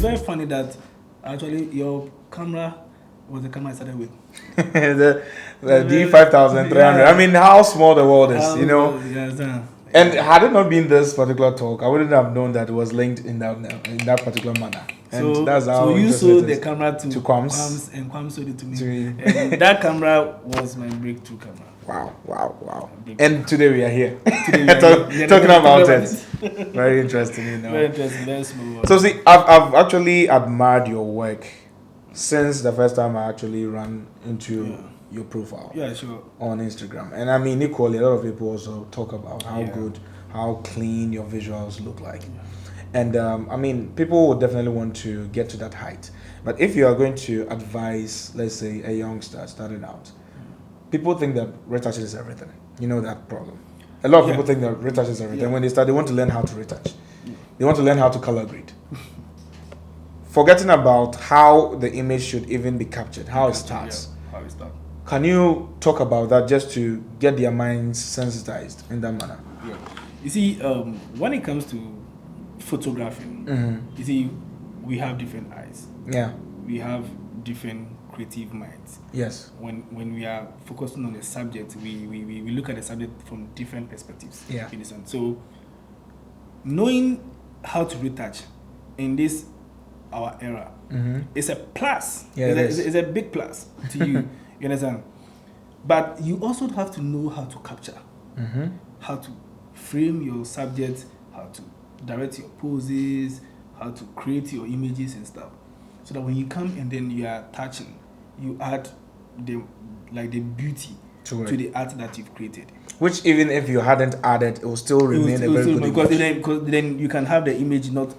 very funny that actually your camera was the camera I started with. the D5300. Yeah. I mean, how small the world is, you know. Yeah. And had it not been this particular talk, I wouldn't have known that it was linked in that particular manner. And So, that's how so you interesting sold it the is. camera to Kwams. and Kwams sold it to me. To me. And that camera was my breakthrough camera. Wow. And today we are here. Talking about it. Very interesting, you know. Very interesting, very small. So see, I've actually admired your work since the first time I actually ran into your profile. Yeah, sure. On Instagram. And I mean, equally, a lot of people also talk about how good, how clean your visuals look like. And I mean, people would definitely want to get to that height. But if you are going to advise, let's say, a youngster starting out, people think that retouching is everything. You know that problem. A lot of people think that retouch is everything. When they start, they want to learn how to retouch. They want to learn how to color grade. Forgetting about how the image should even be captured, how it starts. How it starts. Can you talk about that just to get their minds sensitized in that manner? Yeah. You see, when it comes to photographing, you see, we have different eyes. Yeah. We have different creative minds. Yes. When we are focusing on a subject, we look at the subject from different perspectives. Yeah. So, knowing how to retouch in this our era is a plus. Yeah, it's a big plus to you. You understand? But you also have to know how to capture, how to frame your subject, how to direct your poses, how to create your images and stuff. So that when you come and then you are touching, you add the beauty to the art that you've created. Which even if you hadn't added, it will still remain a very good image. Because then you can have the image not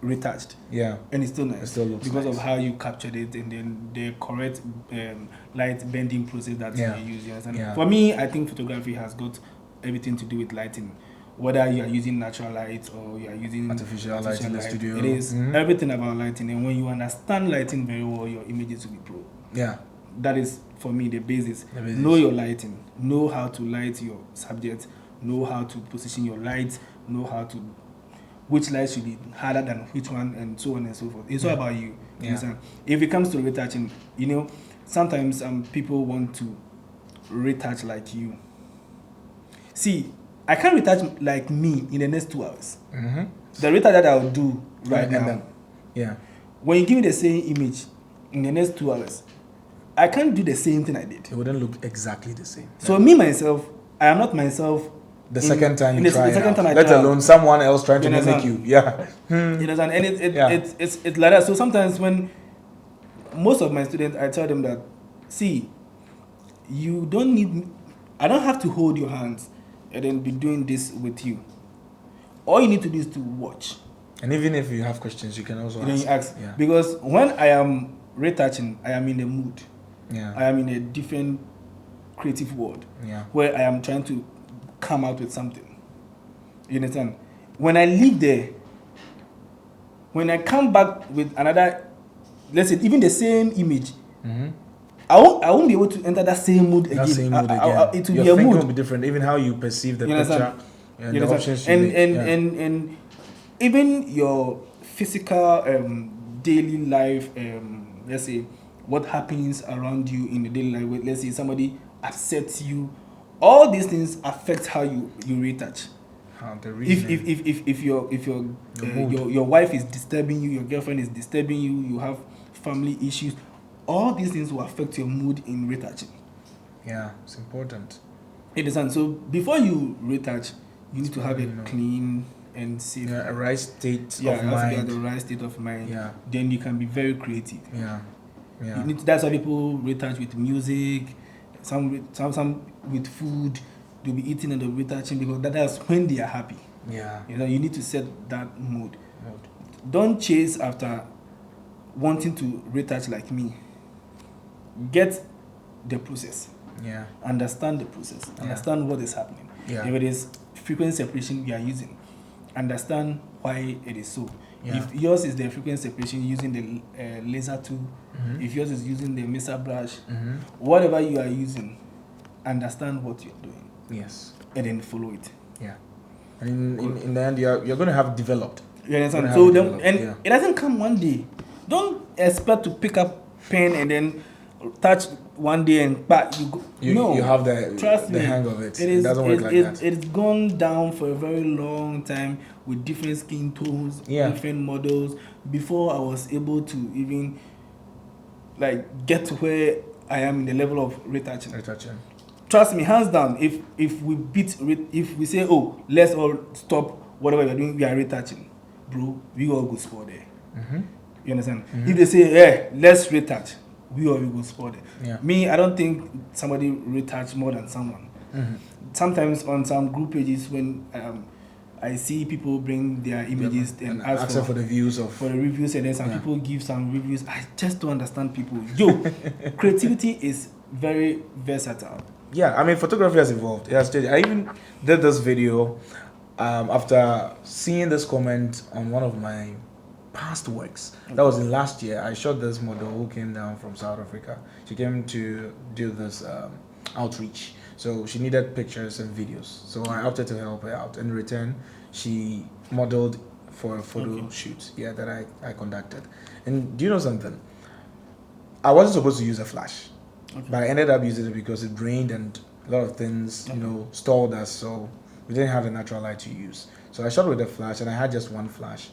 retouched. Yeah. And it's still nice. It still looks because nice. of how you captured it and then the correct light bending process that you use. You understand? Yeah. For me, I think photography has got everything to do with lighting. Whether you are using natural light or you are using artificial light in the studio. It is everything about lighting. And when you understand lighting very well, your images will be pro. Yeah. That is, for me, the basis. Know your lighting. Know how to light your subject. Know how to position your light. Know how to... which light should be harder than which one, and so on and so forth. It's all about you. You understand? If it comes to retouching, you know, sometimes people want to retouch like you. See, I can't retouch like me in the next 2 hours. The retouch that I'll do right now. When you give me the same image in the next 2 hours, I can't do the same thing I did. It wouldn't look exactly the same. So me, myself, I am not myself. The second time you try it out. Let alone someone else trying to mimic you. Yeah. You understand? And it's like that. So sometimes when most of my students, I tell them that, see, you don't need... I don't have to hold your hands and then be doing this with you. All you need to do is to watch. And even if you have questions, you can also ask. Yeah. Because when I am retouching, I am in a mood. Yeah. I am in a different creative world. Yeah. Where I am trying to come out with something. You understand? When I leave there, when I come back with another, let's say even the same image, I won't be able to enter that same mood again. It will be a mood. Will be different. Even how you perceive the picture, and the options and even your physical daily life. Let's say what happens around you in the daily life. Let's say somebody upsets you. All these things affect how you retouch. If your wife is disturbing you, your girlfriend is disturbing you, you have family issues, all these things will affect your mood in retouching. Yeah, it's important. It is, and so before you retouch, you need to have a clean and safe, a right state of mind. The right state of mind. Yeah. Then you can be very creative. Yeah. You need to, that's why people retouch with music. Some with food, they'll be eating and they'll be retouching because that's when they are happy. Yeah. You know, you need to set that mood. Don't chase after wanting to retouch like me. Get the process. Yeah. Understand the process. Understand what is happening. Yeah. If it is frequency separation you are using, understand why it is so. Yeah. If yours is the frequency separation using the laser tool, if yours is using the mixer brush, whatever you are using, understand what you're doing. Yes. And then follow it. Yeah. And in the end, you're going to have developed. You understand? So it doesn't come one day. Don't expect to pick up pen and then touch one day and but you have the hang of it. It doesn't work like that. It's gone down for a very long time with different skin tones, different models before I was able to even like get to where I am in the level of retouching. Trust me, hands down. If we say, oh, let's all stop whatever we're doing, we are retouching, bro. We all go score there. You understand? If they say, hey, let's retouch, we all will go score there. Me, I don't think somebody retouch more than someone. Sometimes on some group pages when I see people bring their images and ask for the views for the reviews, and then some people give some reviews. I just don't understand people. Yo, creativity is very versatile. Yeah, I mean, photography has evolved. It has changed. I even did this video after seeing this comment on one of my past works. That was in last year. I shot this model who came down from South Africa. She came to do this outreach. So she needed pictures and videos. So I opted to help her out. In return, she modeled for a photo shoot that I conducted. And do you know something? I wasn't supposed to use a flash. But I ended up using it because it rained and a lot of things, stalled us. So we didn't have a natural light to use. So I shot with a flash and I had just one flash.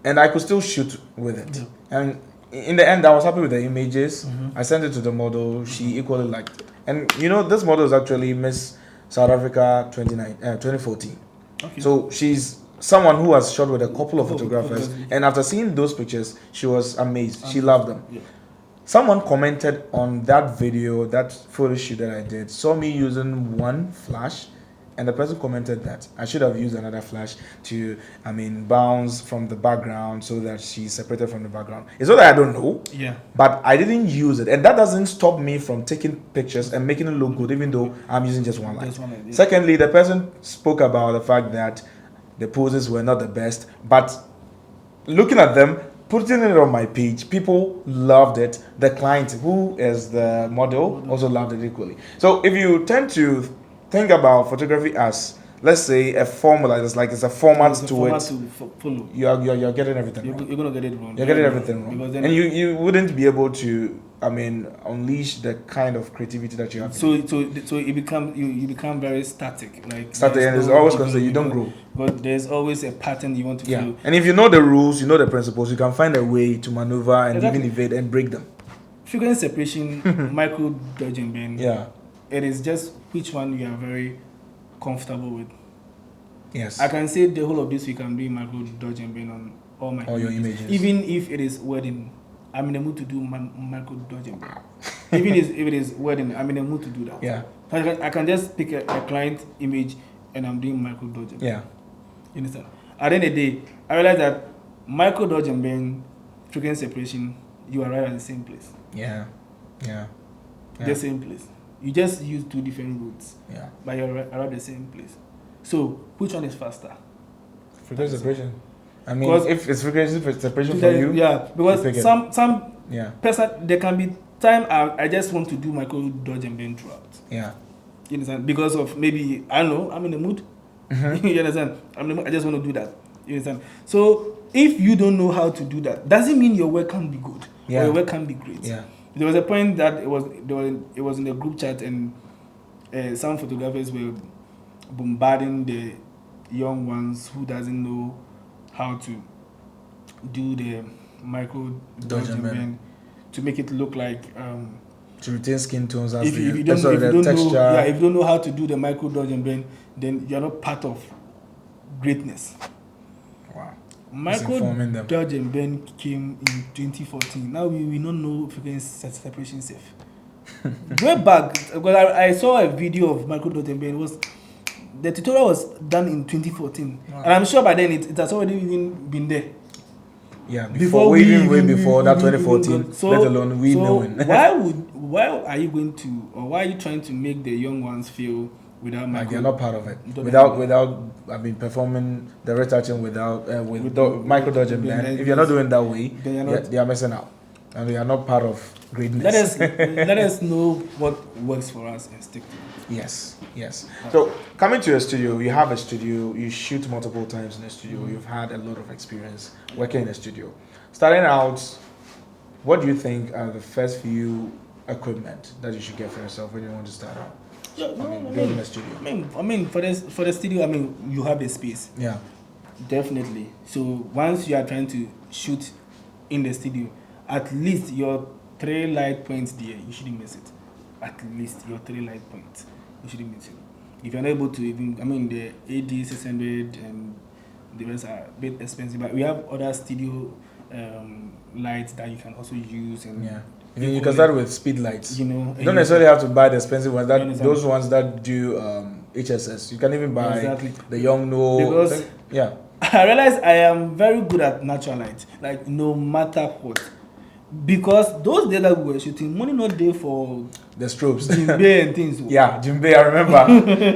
And I could still shoot with it. And in the end, I was happy with the images. I sent it to the model. She equally liked it. And this model is actually Miss South Africa 2014. So she's someone who has shot with a couple of photographers. And after seeing those pictures, she was amazed. She loved them. Someone commented on that video, that photo shoot that I did, saw me using one flash, and the person commented that I should have used another flash to, bounce from the background so that she's separated from the background. It's not that I don't know, but I didn't use it, and that doesn't stop me from taking pictures and making it look good, even though I'm using just one light. Secondly, the person spoke about the fact that the poses were not the best, but looking at them, putting it on my page, people loved it. The client, who is the model, also loved it equally. So if you tend to think about photography as, let's say, a formula, it's a format to it. Follow. You're getting everything wrong. You're going to get it wrong. You're getting everything wrong. And you wouldn't be able to, unleash the kind of creativity that you have. So you become very static. Static, and it's always constant. You don't grow. But there's always a pattern you want to follow. And if you know the rules, you know the principles, you can find a way to maneuver and even evade and break them. Frequency separation, micro dodging, it is just which one you are very comfortable with. Yes. I can say the whole of this week I'm doing micro dodging on all my your images. Even if it is wedding, I'm in the mood to do micro dodging. Even if it is wedding, I'm in the mood to do that. Yeah. I can just pick a client image and I'm doing micro dodging. Yeah. You understand? At the end of the day, I realized that micro dodging being frequency separation, you arrive at the same place. Yeah. The same place. You just use two different routes. Yeah. But you arrive at the same place. So which one is faster? Frequency separation. If it's frequency separation for you, because some person, there can be time I just want to do micro dodge and bend throughout. Yeah. You understand? Because of maybe, I don't know, I'm in the mood. You understand? I just want to do that. You understand? So if you don't know how to do that, doesn't mean your work can't be good or your work can't be great. Yeah. There was a point that it was in the group chat and some photographers were bombarding the young ones who doesn't know how to do the micro dodge and bend to make it look like to retain skin tones as if you don't know how to do the micro dodge and bend, then you're not part of greatness. Wow. Micro dodge and bend came in 2014. Now we don't know frequency separation safe. Way back, because I saw a video of micro dodge and bend. The tutorial was done in 2014, and I'm sure by then it has already even been there. Yeah, before that 2014, let alone we knowing. Why are you going to, or why are you trying to make the young ones feel without micro? They're not part of it. Without performing the retouching with micro dodge and bend. If you're not doing that way, they are missing out. And we are not part of greatness. Let us know what works for us and stick to it. Yes. So coming to your studio, you have a studio, you shoot multiple times in a studio, you've had a lot of experience working in a studio. Starting out, what do you think are the first few equipment that you should get for yourself when you want to start out? Building a studio. I mean, for the studio, I mean, you have the space. Yeah. Definitely. So once you are trying to shoot in the studio, at least your 3 light points there, you shouldn't miss it. At least your 3 light points, you shouldn't miss it. If you're not able to even, I mean, the AD600 and the rest are a bit expensive, but we have other studio lights that you can also use. And you can start with speed lights. You know, you don't necessarily have to buy the expensive ones. Those ones that do HSS. You can even buy the Young No. Because I realize I am very good at natural light, like no matter what. Because those days that we were shooting, money not there for the strobes, Jimbe and things. Yeah, Jimbe, I remember.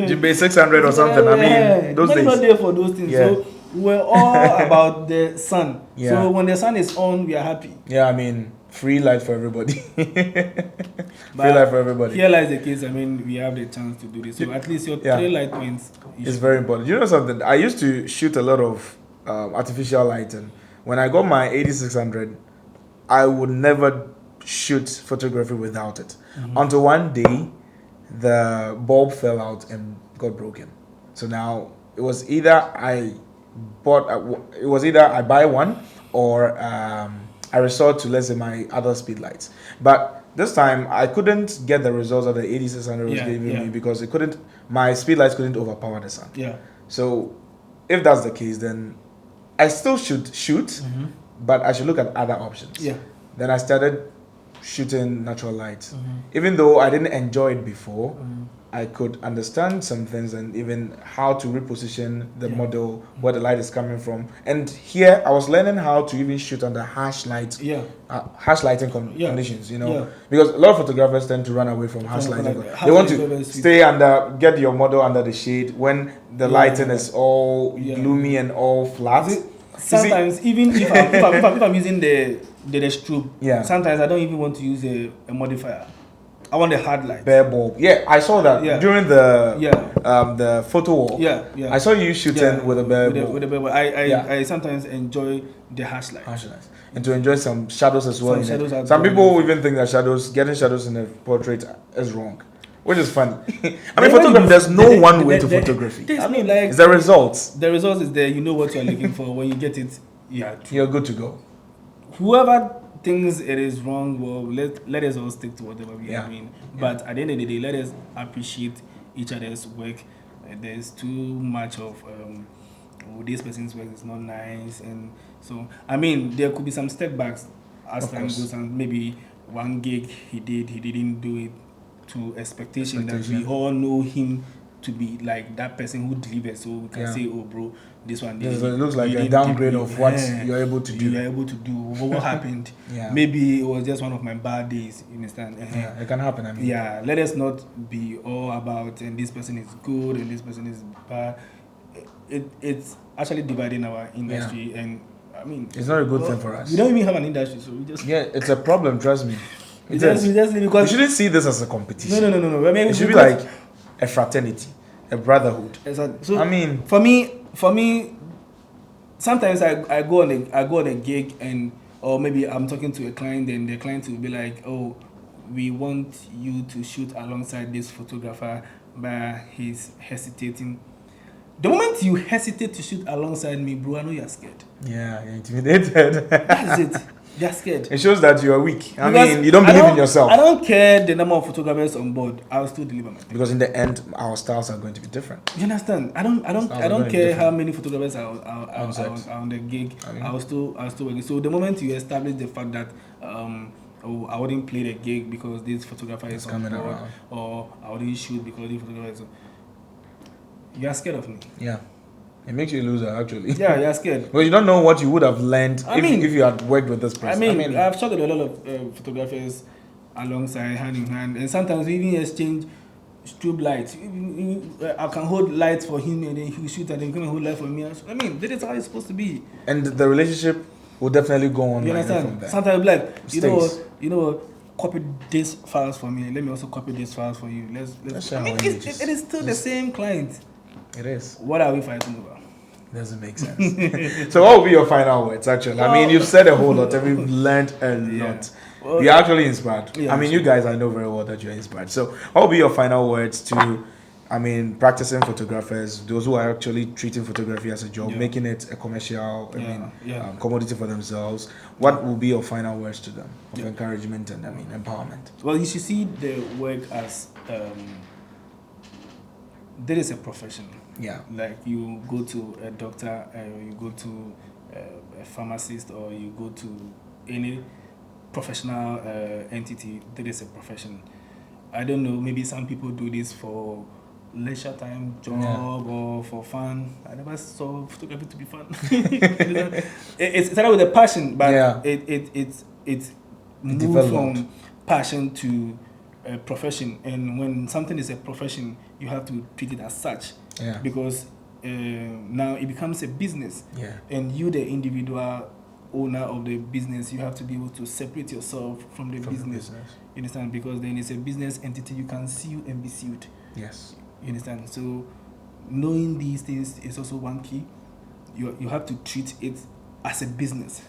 Jimbe 600 or something. I mean, those money days. Not there for those things. Yeah. So we're all about the sun. Yeah. So when the sun is on, we are happy. Yeah, I mean, free light for everybody. Free light for everybody. Here lies the case. I mean, we have the chance to do this. So at least your 3 light points. It's very important. You know something? I used to shoot a lot of artificial lighting. When I got my 8600, I would never shoot photography without it. Until one day, the bulb fell out and got broken. So now it was either I buy one or I resort to, let's say, my other speed lights. But this time I couldn't get the results that the 8600 was giving me because my speed lights couldn't overpower the sun. Yeah. So if that's the case, then I still should shoot, but I should look at other options. Yeah. Then I started shooting natural light. Even though I didn't enjoy it before, I could understand some things and even how to reposition the model, where the light is coming from. And here I was learning how to even shoot under harsh light, harsh lighting conditions, you know, because a lot of photographers tend to run away from harsh lighting. They want to stay get your model under the shade when the lighting is all gloomy and all flat. Sometimes even if I'm using the strobe, sometimes I don't even want to use a modifier. I want the hard light. Bare bulb. Yeah, I saw that during the photo wall. I saw you shooting with a bare bulb. With a bare bulb. I sometimes enjoy the harsh light. And to enjoy some shadows as well. Some people even think that getting shadows in a portrait is wrong. Which is funny. I mean, photography, there's no one way to photography. I mean, like, it's the results. The results is there. You know what you're looking for. When you get it, you're good to go. Whoever thinks it is wrong, well, let us all stick to whatever we are doing. But at the end of the day, let us appreciate each other's work. There's too much of this person's work is not nice, and so I mean there could be some step backs as time goes, and maybe one gig he didn't do it to expectation that we all know him to be like that person who delivers, so we can say, oh bro, this one it looks like a downgrade of what you're able to do. You're able to do what happened. Maybe it was just one of my bad days. You understand? It can happen. I mean, let us not be all about and this person is good and this person is bad. It's actually dividing our industry, and I mean it's not a good thing for us. We don't even have an industry, so we just it's a problem. Trust me. Because you shouldn't see this as a competition. No. I mean, it should be like a fraternity, a brotherhood. Exactly. So I mean, for me, sometimes I go on a gig or maybe I'm talking to a client, and the client will be like, oh, we want you to shoot alongside this photographer, but he's hesitating. The moment you hesitate to shoot alongside me, bro, I know you're scared. Yeah, you're intimidated. That's it. They're scared. It shows that you are weak. I mean, you don't believe in yourself. I don't care the number of photographers on board. I'll still deliver my thing. Because in the end, our styles are going to be different. You understand? I don't care how many photographers are on the gig. I'll still work. So the moment you establish the fact that I wouldn't play the gig because this photographer is on board, or I wouldn't shoot because this photographer is on, you are scared of me. Yeah. It makes you a loser, actually. Yeah, you're scared. Well, you don't know what you would have learned if you had worked with this person. I mean, I've shot with a lot of photographers alongside, hand in hand, and sometimes we even exchange strobe lights. I can hold lights for him, and then he'll shoot, and then he can hold light for me. I mean, that is how it's supposed to be. And the relationship we'll definitely go on. You from understand? there. Sometimes like you Stays. know what, copy these files for me. Let me also copy these files for you. Let's I mean, it is still the same client. It is. What are we fighting over? Doesn't make sense. So what will be your final words, actually? I mean, you've said a whole lot and we've learned a lot. Well, you're actually inspired. I mean, you guys, I know very well that you're inspired. So what will be your final words to, I mean, practicing photographers, those who are actually treating photography as a job, making it a commercial, commodity for themselves? What will be your final words to them of encouragement and, I mean, empowerment? Well, you should see the work as, there is a profession. Yeah. Like you go to a doctor, you go to a pharmacist, or you go to any professional entity. There is a profession. I don't know, maybe some people do this for leisure time job or for fun. I never saw photography to be fun. It's started with a passion, but it moved from passion to a profession. And when something is a profession, you have to treat it as such. Yeah. Because now it becomes a business. Yeah. And you, the individual owner of the business, you have to be able to separate yourself from the business. You understand? Because then it's a business entity, you can sue and be sued. Yes. You understand? So knowing these things is also one key. You have to treat it as a business.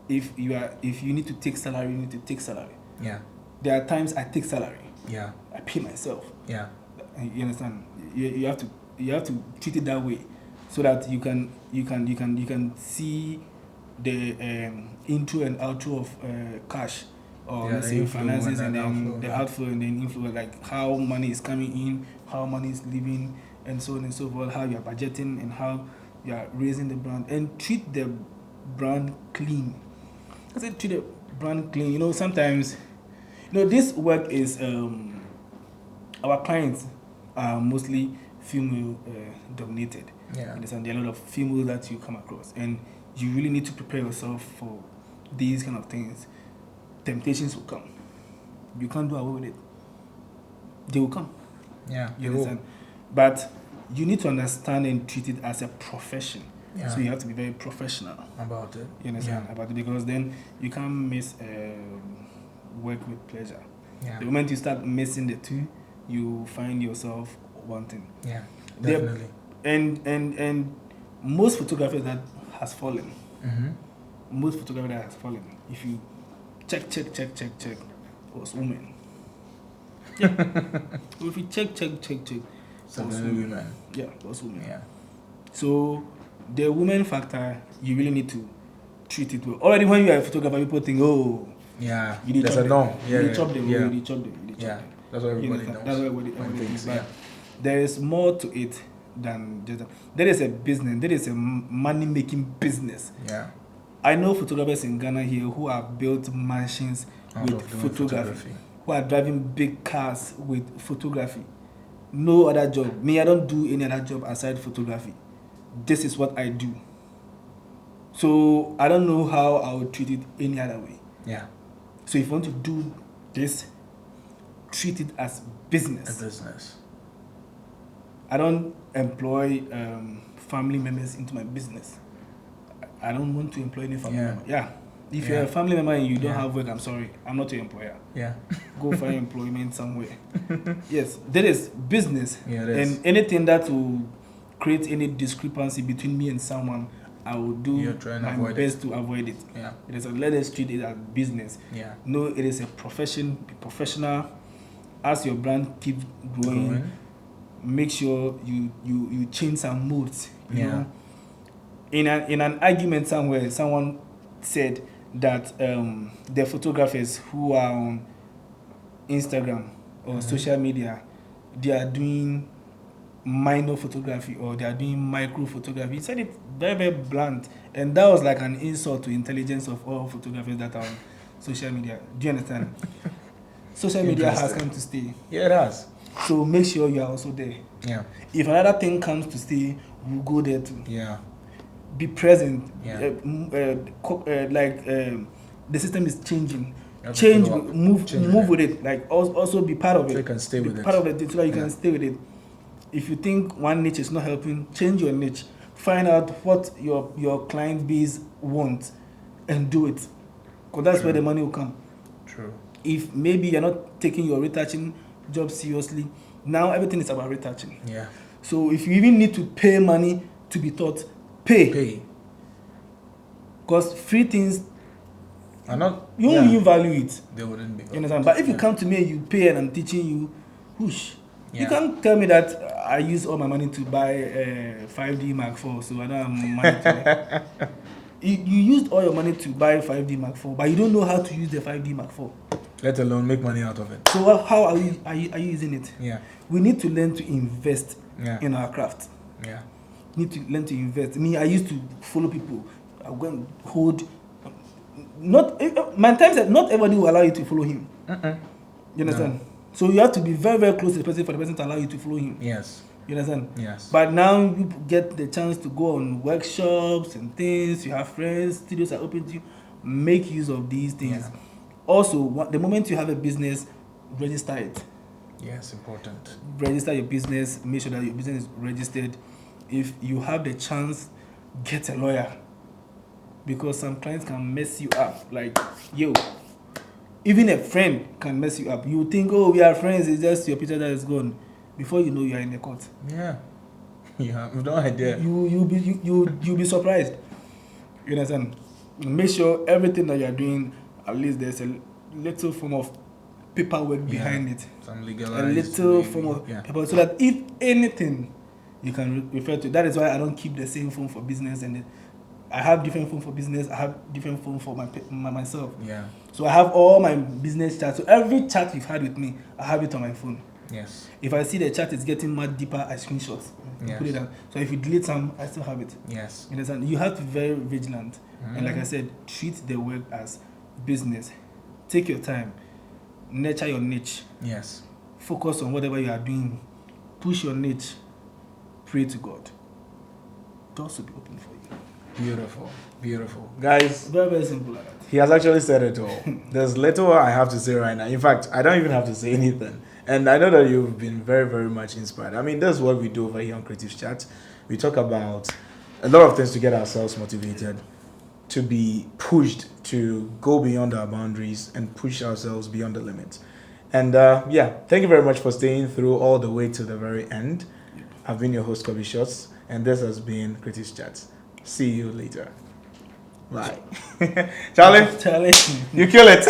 If you need to take salary, you need to take salary. Yeah. There are times I take salary. Yeah. I pay myself. Yeah. You understand? You have to treat it that way, so that you can see the intro and outro of cash, or let's say finances, and then the outflow and then inflow, like how money is coming in, how money is leaving, and so on and so forth, how you are budgeting and how you are raising the brand, and treat the brand clean. I said treat the brand clean. You know, sometimes, this work is our clients are mostly female dominated. Yeah. And there are a lot of females that you come across, and you really need to prepare yourself for these kind of things. Temptations will come. You can't do away with it. They will come. Yeah. You understand? But you need to understand and treat it as a profession. Yeah. So you have to be very professional about it. You understand? Yeah. About it, because then you can't miss work with pleasure. Yeah. The moment you start missing the two, you find yourself wanting. Yeah, definitely. And most photographers that has fallen. Most photographers that has fallen. If you check, was women. Yeah. If you check, was women. Yeah, was women. Yeah. So the women factor, you really need to treat it well. Already when you are a photographer, people think, oh, yeah, you need to chop them. You need to chop them. You need to chop them. Yeah. That's what everybody knows. That's what everybody thinks. But there is more to it than just that. There is a business. There is a money-making business. Yeah. I know photographers in Ghana here who have built mansions with photography, who are driving big cars with photography. No other job. Me, I don't do any other job aside photography. This is what I do. So I don't know how I would treat it any other way. Yeah. So if you want to do this, treat it as business. A business. I don't employ family members into my business. I don't want to employ any family member. Yeah. If you're a family member and you don't have work, I'm sorry. I'm not your employer. Yeah. Go find employment somewhere. Yes. There is business. Yeah, it is. And anything that will create any discrepancy between me and someone, I will do my best to avoid it. Yeah. It is let us treat it as business. Yeah. No, it is a profession. Be professional. As your brand keeps growing, make sure you change some moods. You know, in an argument somewhere, someone said that the photographers who are on Instagram or social media, they are doing minor photography or they are doing micro photography. He said it very, very blunt, and that was like an insult to intelligence of all photographers that are on social media. Do you understand? Social media has come to stay. Yeah, it has. So make sure you are also there. Yeah. If another thing comes to stay, we'll go there too. Yeah. Be present. Yeah. The system is changing. Change, move with it. Like also be part of it. So you can stay with it. Part of it so that you can stay with it. If you think one niche is not helping, change your niche. Find out what your client base wants. and do it, because that's where the money will come. True. If maybe you're not taking your retouching job seriously, now everything is about retouching. Yeah. So if you even need to pay money to be taught, pay. Because free things, are not. you won't even value it. They wouldn't be. You understand? But if you come to me and you pay and I'm teaching you, whoosh. Yeah. You can't tell me that I use all my money to buy 5D Mark IV, so I don't have money to you used all your money to buy 5D Mark IV, but you don't know how to use the 5D Mark IV. Let alone make money out of it. So how are you using it? Yeah. We need to learn to invest in our craft. Yeah. Need to learn to invest. I used to follow people. I go and hold. Not everybody will allow you to follow him. You understand? No. So you have to be very, very close to the person for the person to allow you to follow him. Yes. You understand? Yes. But now you get the chance to go on workshops and things. You have friends, studios are open to you. Make use of these things. Yeah. Also, the moment you have a business, register it. Yes, important. Register your business. Make sure that your business is registered. If you have the chance, get a lawyer. Because some clients can mess you up. Like, even a friend can mess you up. You think, oh, we are friends, it's just your picture that is gone. Before you know, you are in the court. Yeah. You have no idea. You'll be surprised. You understand? Make sure everything that you are doing, at least there's a little form of paperwork behind it. Some legalized. A little form of paper, so that if anything, you can refer to. That is why I don't keep the same phone for business, and I have different phone for business. I have different phone for myself. Yeah. So I have all my business chats. So every chat you've had with me, I have it on my phone. Yes. If I see the chat is getting much deeper, I screenshot. Yes. Put it down. So if you delete some, I still have it. Yes. You understand? You have to be very vigilant. And like I said, treat the work as business. Take your time. Nurture your niche. Yes. Focus on whatever you are doing. Push your niche. Pray to God. Doors will be open for you. Beautiful. Beautiful. Guys. Very, very simple like that. He has actually said it all. There's little I have to say right now. In fact, I don't even have to say anything. And I know that you've been very, very much inspired. That's what we do over here on Creative Chat. We talk about a lot of things to get ourselves motivated, to be pushed to go beyond our boundaries and push ourselves beyond the limits. And thank you very much for staying through all the way to the very end. I've been your host, Kobe Shots, and this has been Creative Chat. See you later. Bye. Charlie, you kill it.